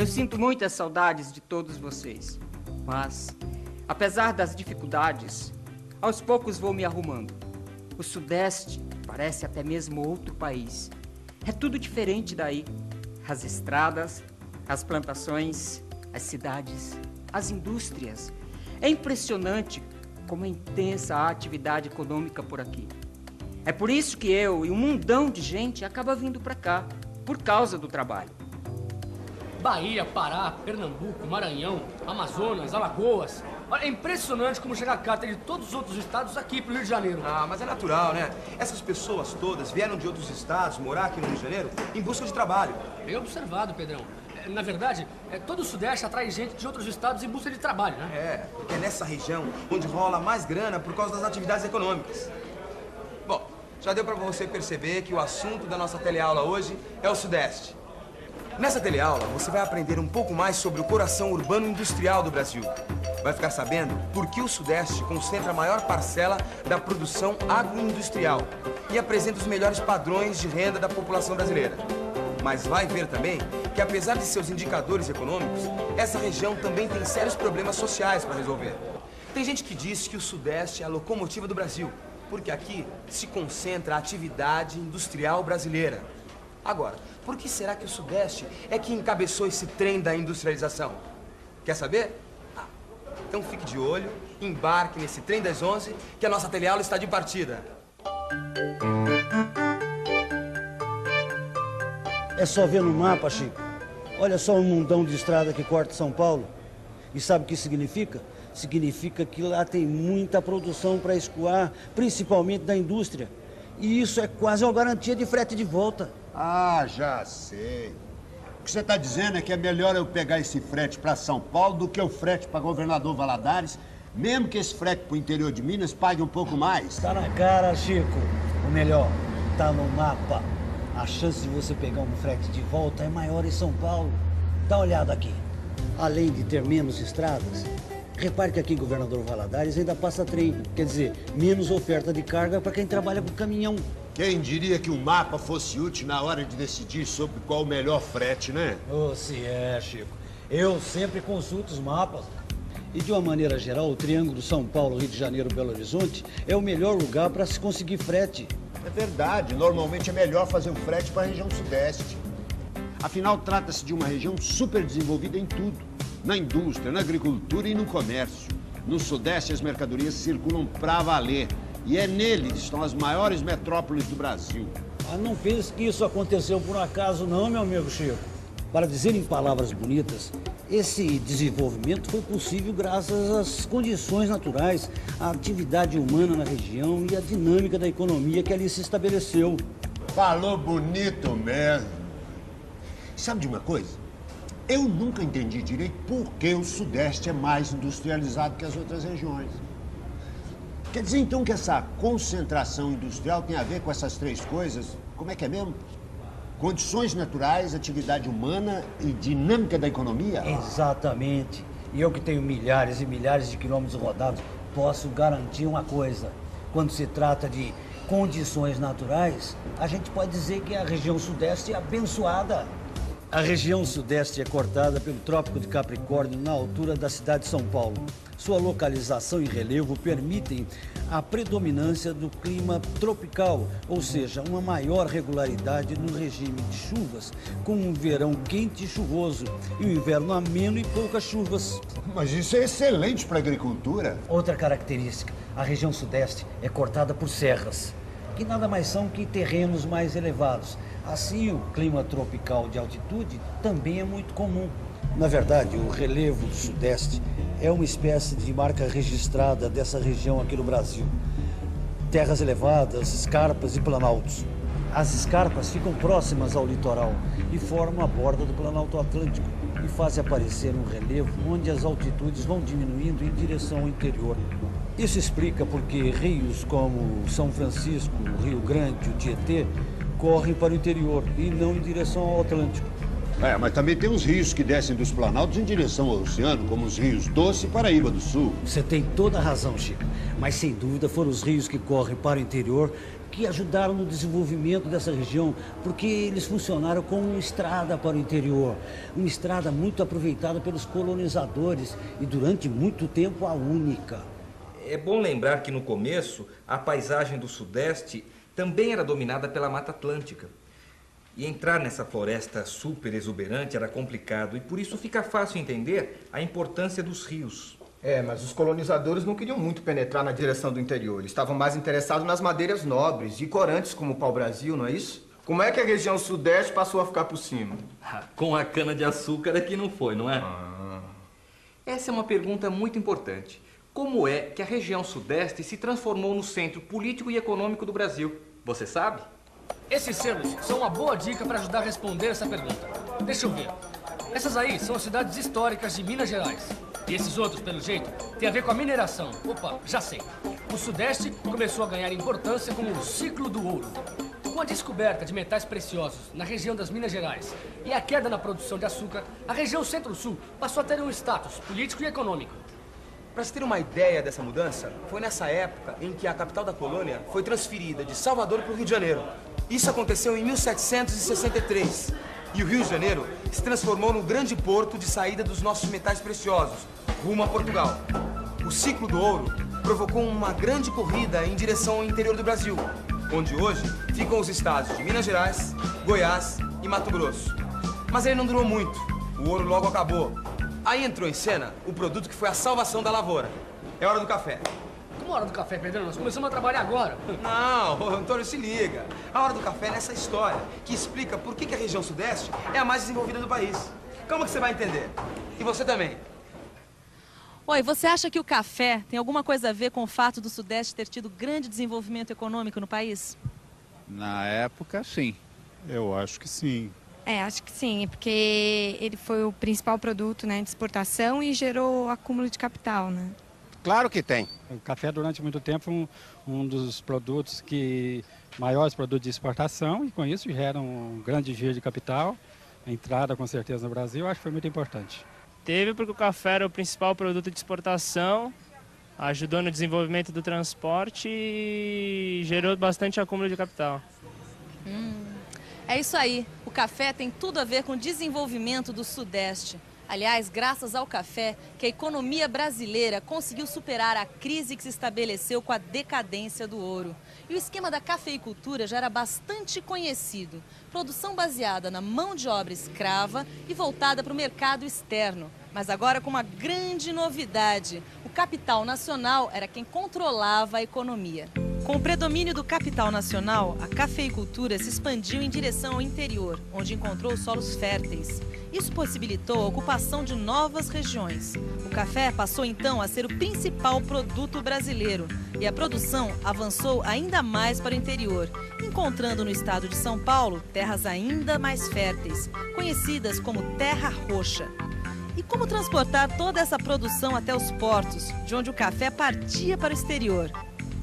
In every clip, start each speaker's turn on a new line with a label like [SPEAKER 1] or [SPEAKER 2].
[SPEAKER 1] Eu sinto muitas saudades de todos vocês, mas, apesar das dificuldades, aos poucos vou me arrumando. O Sudeste parece até mesmo outro país. É tudo diferente daí. As estradas, as plantações, as cidades, as indústrias. É impressionante como é intensa a atividade econômica por aqui. É por isso que eu e um mundão de gente acaba vindo para cá, por causa do trabalho.
[SPEAKER 2] Bahia, Pará, Pernambuco, Maranhão, Amazonas, Alagoas. Olha, é impressionante como chega a carta de todos os outros estados aqui pro Rio de Janeiro.
[SPEAKER 3] Ah, mas é natural, né? Essas pessoas todas vieram de outros estados morar aqui no Rio de Janeiro em busca de trabalho.
[SPEAKER 2] Bem observado, Pedrão. Na verdade, todo o Sudeste atrai gente de outros estados em busca de trabalho, né?
[SPEAKER 3] É, porque é nessa região onde rola mais grana por causa das atividades econômicas. Bom, já deu pra você perceber que o assunto da nossa teleaula hoje é o Sudeste. Nessa teleaula, você vai aprender um pouco mais sobre o coração urbano industrial do Brasil. Vai ficar sabendo por que o Sudeste concentra a maior parcela da produção agroindustrial e apresenta os melhores padrões de renda da população brasileira. Mas vai ver também que, apesar de seus indicadores econômicos, essa região também tem sérios problemas sociais para resolver. Tem gente que diz que o Sudeste é a locomotiva do Brasil, porque aqui se concentra a atividade industrial brasileira. Agora, por que será que o Sudeste é que encabeçou esse trem da industrialização? Quer saber? Então fique de olho, embarque nesse trem das 11, que a nossa teleaula está de partida.
[SPEAKER 4] É só ver no mapa, Chico. Olha só um mundão de estrada que corta São Paulo. E sabe o que significa? Significa que lá tem muita produção para escoar, principalmente da indústria. E isso é quase uma garantia de frete de volta.
[SPEAKER 5] Ah, já sei. O que você está dizendo é que é melhor eu pegar esse frete para São Paulo do que o frete para Governador Valadares, mesmo que esse frete para o interior de Minas pague um pouco mais.
[SPEAKER 4] Tá na cara, Chico. O melhor, tá no mapa. A chance de você pegar um frete de volta é maior em São Paulo. Dá uma olhada aqui. Além de ter menos estradas, repare que aqui em Governador Valadares ainda passa trem. Quer dizer, menos oferta de carga para quem trabalha com caminhão.
[SPEAKER 5] Quem diria que o mapa fosse útil na hora de decidir sobre qual o melhor frete, né?
[SPEAKER 4] Oh, se é, Chico. Eu sempre consulto os mapas. E de uma maneira geral, o Triângulo São Paulo, Rio de Janeiro, Belo Horizonte é o melhor lugar para se conseguir frete.
[SPEAKER 5] É verdade. Normalmente é melhor fazer um frete para a região Sudeste. Afinal, trata-se de uma região super desenvolvida em tudo. Na indústria, na agricultura e no comércio. No Sudeste, as mercadorias circulam pra valer. E é nele que estão as maiores metrópoles do Brasil.
[SPEAKER 4] Ah, não pense que isso aconteceu por acaso não, meu amigo Chico. Para dizer em palavras bonitas, esse desenvolvimento foi possível graças às condições naturais, à atividade humana na região e à dinâmica da economia que ali se estabeleceu.
[SPEAKER 5] Falou bonito mesmo. Sabe de uma coisa? Eu nunca entendi direito por que o Sudeste é mais industrializado que as outras regiões. Quer dizer, então, que essa concentração industrial tem a ver com essas três coisas? Como é que é mesmo? Condições naturais, atividade humana e dinâmica da economia?
[SPEAKER 4] Exatamente. E eu que tenho milhares e milhares de quilômetros rodados, posso garantir uma coisa. Quando se trata de condições naturais, a gente pode dizer que a região Sudeste é abençoada. A região Sudeste é cortada pelo Trópico de Capricórnio na altura da cidade de São Paulo. Sua localização e relevo permitem a predominância do clima tropical, ou seja, uma maior regularidade no regime de chuvas, com um verão quente e chuvoso e um inverno ameno e poucas chuvas.
[SPEAKER 5] Mas isso é excelente para a agricultura.
[SPEAKER 4] Outra característica, a região Sudeste é cortada por serras, que nada mais são que terrenos mais elevados. Assim, o clima tropical de altitude também é muito comum. Na verdade, o relevo do Sudeste é uma espécie de marca registrada dessa região aqui no Brasil. Terras elevadas, escarpas e planaltos. As escarpas ficam próximas ao litoral e formam a borda do Planalto Atlântico e fazem aparecer um relevo onde as altitudes vão diminuindo em direção ao interior. Isso explica porque rios como São Francisco, o Rio Grande e o Tietê correm para o interior e não em direção ao Atlântico.
[SPEAKER 5] Mas também tem os rios que descem dos planaltos em direção ao oceano, como os rios Doce e Paraíba do Sul.
[SPEAKER 4] Você tem toda a razão, Chico. Mas sem dúvida foram os rios que correm para o interior que ajudaram no desenvolvimento dessa região, porque eles funcionaram como uma estrada para o interior. Uma estrada muito aproveitada pelos colonizadores e durante muito tempo a única.
[SPEAKER 6] É bom lembrar que no começo a paisagem do Sudeste também era dominada pela Mata Atlântica. E entrar nessa floresta super exuberante era complicado e por isso fica fácil entender a importância dos rios.
[SPEAKER 3] Mas os colonizadores não queriam muito penetrar na direção do interior. Eles estavam mais interessados nas madeiras nobres e corantes como o pau-brasil, não é isso? Como é que a região Sudeste passou a ficar por cima?
[SPEAKER 6] Com a cana-de-açúcar é que não foi, não é? Essa é uma pergunta muito importante. Como é que a região Sudeste se transformou no centro político e econômico do Brasil? Você sabe?
[SPEAKER 2] Esses selos são uma boa dica para ajudar a responder essa pergunta. Deixa eu ver. Essas aí são as cidades históricas de Minas Gerais. E esses outros, pelo jeito, têm a ver com a mineração. Opa, já sei. O Sudeste começou a ganhar importância com o ciclo do ouro. Com a descoberta de metais preciosos na região das Minas Gerais e a queda na produção de açúcar, a região Centro-Sul passou a ter um status político e econômico.
[SPEAKER 3] Para se ter uma ideia dessa mudança, foi nessa época em que a capital da colônia foi transferida de Salvador para o Rio de Janeiro. Isso aconteceu em 1763. E o Rio de Janeiro se transformou no grande porto de saída dos nossos metais preciosos, rumo a Portugal. O ciclo do ouro provocou uma grande corrida em direção ao interior do Brasil, onde hoje ficam os estados de Minas Gerais, Goiás e Mato Grosso. Mas ele não durou muito, o ouro logo acabou. Aí entrou em cena o produto que foi a salvação da lavoura. É hora do café.
[SPEAKER 2] Como a hora do café, Pedrão? Nós começamos a trabalhar agora.
[SPEAKER 3] Não, Antônio, se liga. A hora do café é nessa história, que explica por que a região Sudeste é a mais desenvolvida do país. Calma que você vai entender. E você também.
[SPEAKER 7] Oi, você acha que o café tem alguma coisa a ver com o fato do Sudeste ter tido grande desenvolvimento econômico no país?
[SPEAKER 8] Na época, sim.
[SPEAKER 9] Eu acho que sim.
[SPEAKER 10] Acho que sim, porque ele foi o principal produto, né, de exportação e gerou acúmulo de capital, né?
[SPEAKER 9] Claro que tem.
[SPEAKER 11] O café durante muito tempo foi um dos produtos maiores produtos de exportação e com isso gera um grande giro de capital. A entrada com certeza no Brasil, acho que foi muito importante.
[SPEAKER 12] Teve porque o café era o principal produto de exportação, ajudou no desenvolvimento do transporte e gerou bastante acúmulo de capital.
[SPEAKER 7] É isso aí, o café tem tudo a ver com o desenvolvimento do Sudeste. Aliás, graças ao café, que a economia brasileira conseguiu superar a crise que se estabeleceu com a decadência do ouro. E o esquema da cafeicultura já era bastante conhecido. Produção baseada na mão de obra escrava e voltada para o mercado externo. Mas agora com uma grande novidade. O capital nacional era quem controlava a economia. Com o predomínio do capital nacional, a cafeicultura se expandiu em direção ao interior, onde encontrou solos férteis. Isso possibilitou a ocupação de novas regiões. O café passou então a ser o principal produto brasileiro e a produção avançou ainda mais para o interior, encontrando no estado de São Paulo terras ainda mais férteis, conhecidas como terra roxa. E como transportar toda essa produção até os portos, de onde o café partia para o exterior?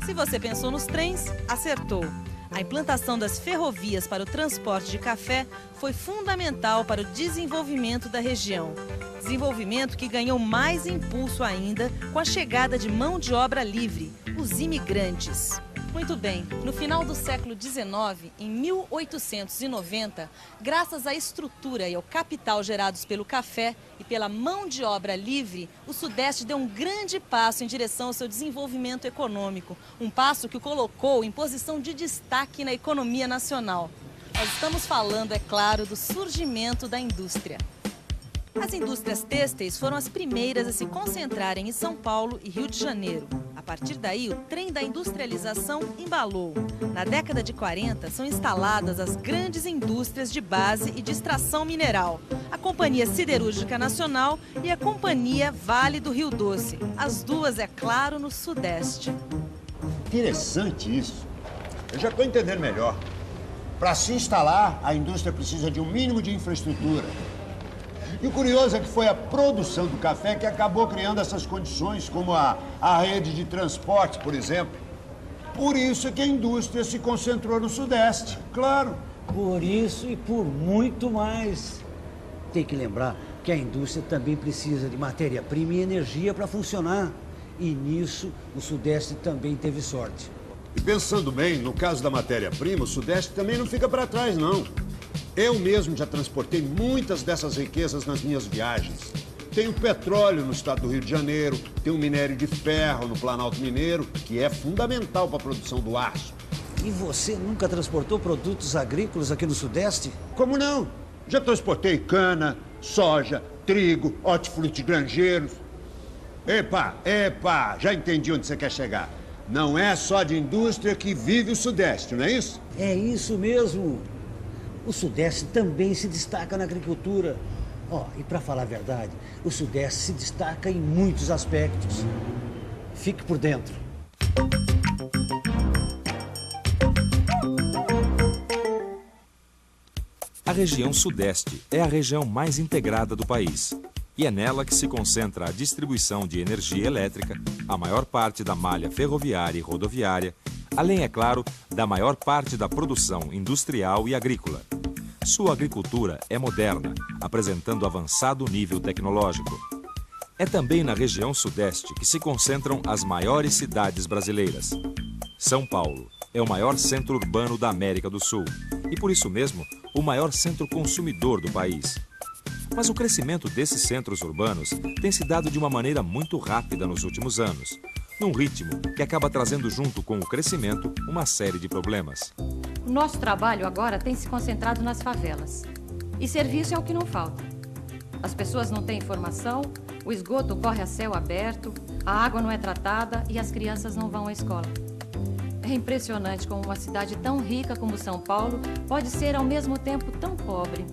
[SPEAKER 7] Se você pensou nos trens, acertou. A implantação das ferrovias para o transporte de café foi fundamental para o desenvolvimento da região. Desenvolvimento que ganhou mais impulso ainda com a chegada de mão de obra livre, os imigrantes. Muito bem, no final do século XIX, em 1890, graças à estrutura e ao capital gerados pelo café e pela mão de obra livre, o Sudeste deu um grande passo em direção ao seu desenvolvimento econômico. Um passo que o colocou em posição de destaque na economia nacional. Nós estamos falando, é claro, do surgimento da indústria. As indústrias têxteis foram as primeiras a se concentrarem em São Paulo e Rio de Janeiro. A partir daí, o trem da industrialização embalou. Na década de 40, são instaladas as grandes indústrias de base e de extração mineral. A Companhia Siderúrgica Nacional e a Companhia Vale do Rio Doce. As duas, é claro, no Sudeste.
[SPEAKER 5] Interessante isso. Eu já estou entendendo melhor. Para se instalar, a indústria precisa de um mínimo de infraestrutura. E o curioso é que foi a produção do café que acabou criando essas condições, como a rede de transporte, por exemplo. Por isso é que a indústria se concentrou no Sudeste, claro.
[SPEAKER 4] Por isso e por muito mais. Tem que lembrar que a indústria também precisa de matéria-prima e energia para funcionar. E nisso o Sudeste também teve sorte.
[SPEAKER 5] E pensando bem, no caso da matéria-prima, o Sudeste também não fica para trás, não. Eu mesmo já transportei muitas dessas riquezas nas minhas viagens. Tem o petróleo no estado do Rio de Janeiro, tem o minério de ferro no Planalto Mineiro, que é fundamental para a produção do aço.
[SPEAKER 4] E você nunca transportou produtos agrícolas aqui no Sudeste?
[SPEAKER 5] Como não? Já transportei cana, soja, trigo, hortifruti granjeiros. Epa, já entendi onde você quer chegar. Não é só de indústria que vive o Sudeste, não é isso?
[SPEAKER 4] É isso mesmo. O Sudeste também se destaca na agricultura. E para falar a verdade, o Sudeste se destaca em muitos aspectos. Fique por dentro.
[SPEAKER 13] A região Sudeste é a região mais integrada do país. E é nela que se concentra a distribuição de energia elétrica, a maior parte da malha ferroviária e rodoviária, além, é claro, da maior parte da produção industrial e agrícola. Sua agricultura é moderna, apresentando avançado nível tecnológico. É também na região Sudeste que se concentram as maiores cidades brasileiras. São Paulo é o maior centro urbano da América do Sul e, por isso mesmo, o maior centro consumidor do país. Mas o crescimento desses centros urbanos tem se dado de uma maneira muito rápida nos últimos anos, num ritmo que acaba trazendo junto com o crescimento uma série de problemas.
[SPEAKER 14] O nosso trabalho agora tem se concentrado nas favelas. E serviço é o que não falta. As pessoas não têm informação, o esgoto corre a céu aberto, a água não é tratada e as crianças não vão à escola. É impressionante como uma cidade tão rica como São Paulo pode ser ao mesmo tempo tão pobre.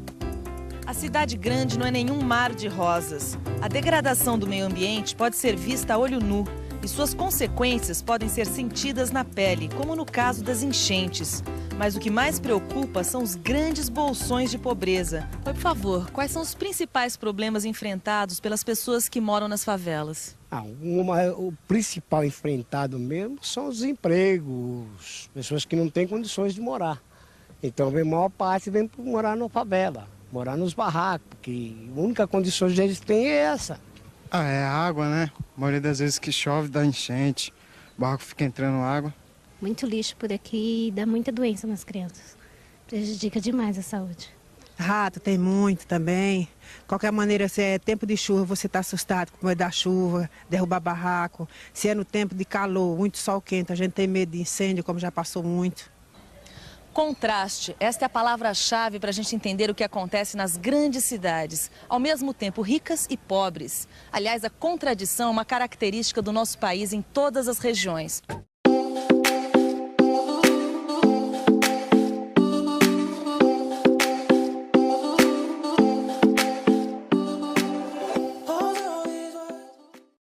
[SPEAKER 7] A cidade grande não é nenhum mar de rosas. A degradação do meio ambiente pode ser vista a olho nu e suas consequências podem ser sentidas na pele, como no caso das enchentes. Mas o que mais preocupa são os grandes bolsões de pobreza. Por favor, quais são os principais problemas enfrentados pelas pessoas que moram nas favelas?
[SPEAKER 15] O principal enfrentado mesmo são os empregos, pessoas que não têm condições de morar. Então, a maior parte vem morar na favela, morar nos barracos, porque a única condição que eles têm é essa.
[SPEAKER 16] É a água, né? A maioria das vezes que chove dá enchente, o barraco fica entrando água.
[SPEAKER 17] Muito lixo por aqui e dá muita doença nas crianças. Prejudica demais a saúde.
[SPEAKER 18] Rato tem muito também. Qualquer maneira, se é tempo de chuva, você está assustado com medo da chuva, derrubar barraco. Se é no tempo de calor, muito sol quente, a gente tem medo de incêndio, como já passou muito.
[SPEAKER 7] Contraste, esta é a palavra-chave para a gente entender o que acontece nas grandes cidades, ao mesmo tempo ricas e pobres. Aliás, a contradição é uma característica do nosso país em todas as regiões.